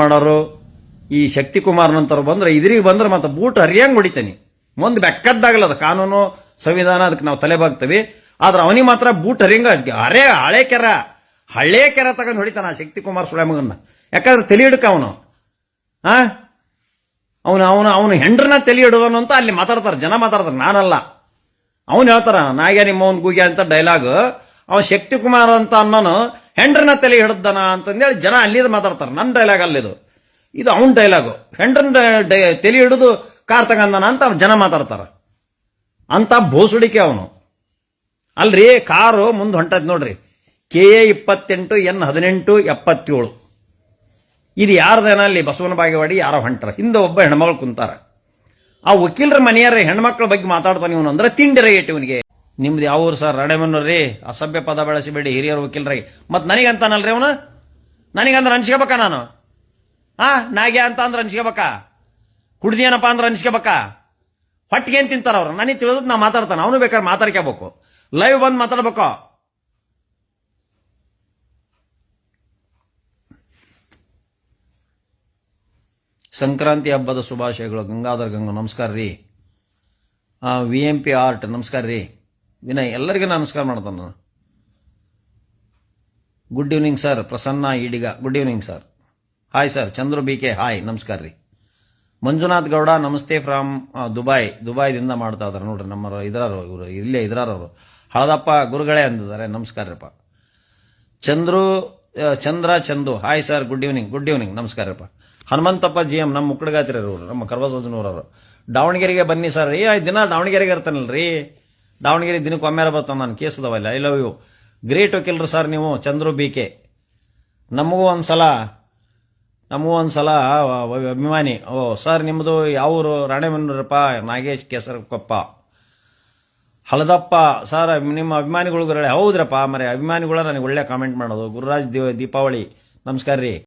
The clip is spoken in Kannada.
ಮಾಡೋರು ಈ ಶಕ್ತಿ ಕುಮಾರ್ ನಂತರ ಬಂದ್ರೆ ಇದ್ರಿಗೆ ಬಂದ್ರೆ ಮತ್ತೆ ಬೂಟ್ ಹರಿಯಂಗ್ ಹೊಡಿತೇನೆ. ಮುಂದೆ ಬೆಕ್ಕದ್ದಾಗಲ್ಲ ಅದು ಕಾನೂನು ಸಂವಿಧಾನ, ಅದಕ್ಕೆ ನಾವು ತಲೆ ಬಾಗ್ತೀವಿ. ಆದ್ರೆ ಅವನಿಗೆ ಮಾತ್ರ ಬೂಟ್ ಹರಿಯಂಗ ಹಳೆ ಕೆರೆ ತಗೊಂಡು ಹೊಡಿತಾನ ಆ ಶಕ್ತಿ ಕುಮಾರ್ ಸುಳೆ ಮಗನ್ನ. ಯಾಕಂದ್ರೆ ತಲೆ ಹಿಡ್ಕ ಅವನು ಅವನು ಹೆಂಡ್ರನ್ನ ತಲೆ ಹಿಡೋನು ಅಂತ ಅಲ್ಲಿ ಮಾತಾಡ್ತಾರೆ, ಜನ ಮಾತಾಡ್ತಾರೆ, ನಾನಲ್ಲ. ಅವನು ಹೇಳ್ತಾರ ನಾಗೆ ನಿಮ್ಮವನ್ ಗೂಗ್ಯ ಅಂತ ಡೈಲಾಗ್. ಅವನ್ ಶಕ್ತಿ ಕುಮಾರ್ ಅಂತ ಅನ್ನೋನು ಹೆಂಡ್ರನ್ನ ತಲೆ ಹಿಡ್ದನ ಅಂತಂದೇಳಿ ಜನ ಅಲ್ಲಿದ್ ಮಾತಾಡ್ತಾರೆ. ನನ್ನ ಡೈಲಾಗ್ ಅಲ್ಲಿದು, ಇದು ಅವನ್ ಡೈಲಾಗು. ಹೆಂಡ್ರನ್ನ ತಲೆ ಹಿಡಿದು ಕಾರ್ ತಗಂದನ ಅಂತ ಜನ ಮಾತಾಡ್ತಾರ. ಅಂತ ಬೋಸುಡಿಕೆ ಅವನು. ಅಲ್ರಿ, ಕಾರು ಮುಂದೆ ಹೊಂಟದ್ ನೋಡ್ರಿ, KA 28 N 18 77. ಇದು ಯಾರ್ದೇನ ಅಲ್ಲಿ ಬಸವನ ಬಾಗೇವಾಡಿ ಯಾರೋ ಹೊಂಟರ, ಹಿಂದೆ ಒಬ್ಬ ಹೆಣ್ಮಗಳು ಕುಂತಾರ. ಆ ವಕೀಲರ ಮನೆಯಾರ ಹೆಣ್ಮಕ್ಳ ಬಗ್ಗೆ ಮಾತಾಡ್ತಾನೆ ಇವನು ಅಂದ್ರೆ ತಿಂಡಿ ರೇಟ್ ಇವನಿಗೆ. ನಿಮ್ದು ಯಾವ ಊರು ಸರ್? ರಾಣೆಬೆನ್ನೂರ್ರಿ. ಅಸಭ್ಯ ಪದ ಬಳಸಿಬೇಡಿ ಹಿರಿಯರು ವಕೀಲರಾಗಿ. ಮತ್ ನನಗಂತಾನಲ್ರಿ ಅವನು, ನನಗಂದ್ರೆ ಅನ್ಸ್ಕೋಬೇಕಾ ನಾನು? ನಾಗ್ಯ ಅಂತ ಅಂದ್ರೆ ಅನ್ಸ್ಕೋಬೇಕಾ? ಕುಡ್ದಿಯನಪ್ಪ ಅಂದ್ರೆ ಅನ್ಸ್ಕೋಬೇಕಾ? ಹೊಟ್ಟಿಗೆ ಏನ್ ತಿಂತಾರ ಅವ್ರು? ನನಗೆ ತಿಳಿದ್ ನಾ ಮಾತಾಡ್ತಾನೆ, ಅವನು ಬೇಕಾದ್ರೆ ಮಾತಾಡ್ಕೋಬೇಕು, ಲೈವ್ ಬಂದು ಮಾತಾಡ್ಬೇಕು. ಸಂಕ್ರಾಂತಿ ಹಬ್ಬದ ಶುಭಾಶಯಗಳು. ಗಂಗಾಧರ್ ಗಂಗಾ ನಮಸ್ಕಾರ ರೀ. VMP ಆರ್ಟ್ ನಮಸ್ಕಾರ ರೀ. ವಿನಯ್ ಎಲ್ಲರಿಗೂ ನಮಸ್ಕಾರ ಮಾಡ್ತಾನೆ ನಾನು. Good evening sir. Prasanna Ediga good evening sir. Hi sir. Chandru BK hi ನಮಸ್ಕಾರ ರೀ. ಮಂಜುನಾಥ್ ಗೌಡ ನಮಸ್ತೆ ಫ್ರಮ್ ದುಬೈದಿಂದ ಮಾಡ್ತಾ ಇದಾರೆ ನೋಡ್ರಿ. ನಮ್ಮ ಇದ್ರಾರು ಇವರು ಇಲ್ಲೇ ಇದ್ರಾರವರು ಹಳದಪ್ಪ ಗುರುಗಳೇ ಅಂದಿದ್ದಾರೆ. ನಮಸ್ಕಾರಪ್ಪ. Chandu hi sir. Good evening ನಮಸ್ಕಾರಪ್ಪ. ಹನುಮಂತಪ್ಪ GM ನಮ್ಮ ಮುಕ್ಕಡಗಾತಿರವರು, ನಮ್ಮ ಕರ್ವಸಜ್ಜನೂರವರು. ದಾವಣಗೆರೆಗೆ ಬನ್ನಿ ಸರ್. ದಿನ ದಾವಣಗೆರೆಗೆ ಇರ್ತಾನಲ್ರಿ. ದಾವಣಗೆರೆ ದಿನಕ್ಕೆ ಒಮ್ಮೆರ ಬರ್ತಾನೆ. ನಾನು ಕೇಸದವಲ್ಲ. I love you. ಗ್ರೇಟ್ ವಕೀಲರು ಸರ್ ನೀವು, ಚಂದ್ರು BK. ನಮಗೂ ಒಂದ್ಸಲ ಅಭಿಮಾನಿ. ಸರ್ ನಿಮ್ಮದು ಯಾವೂರು? ರಾಣೆಬೆನ್ನೂರಪ್ಪ. ನಾಗೇಶ್ ಕೇಸರಕೊಪ್ಪ. ಹಳದಪ್ಪ ಸರ್ ನಿಮ್ಮ ಅಭಿಮಾನಿಗಳು. ಹೌದ್ರಪ್ಪ ಮರೆ ಅಭಿಮಾನಿಗಳು ನನಗೆ ಒಳ್ಳೆ ಕಾಮೆಂಟ್ ಮಾಡೋದು. ಗುರುರಾಜ್ ದೀಪಾವಳಿ ನಮಸ್ಕಾರ ರೀ.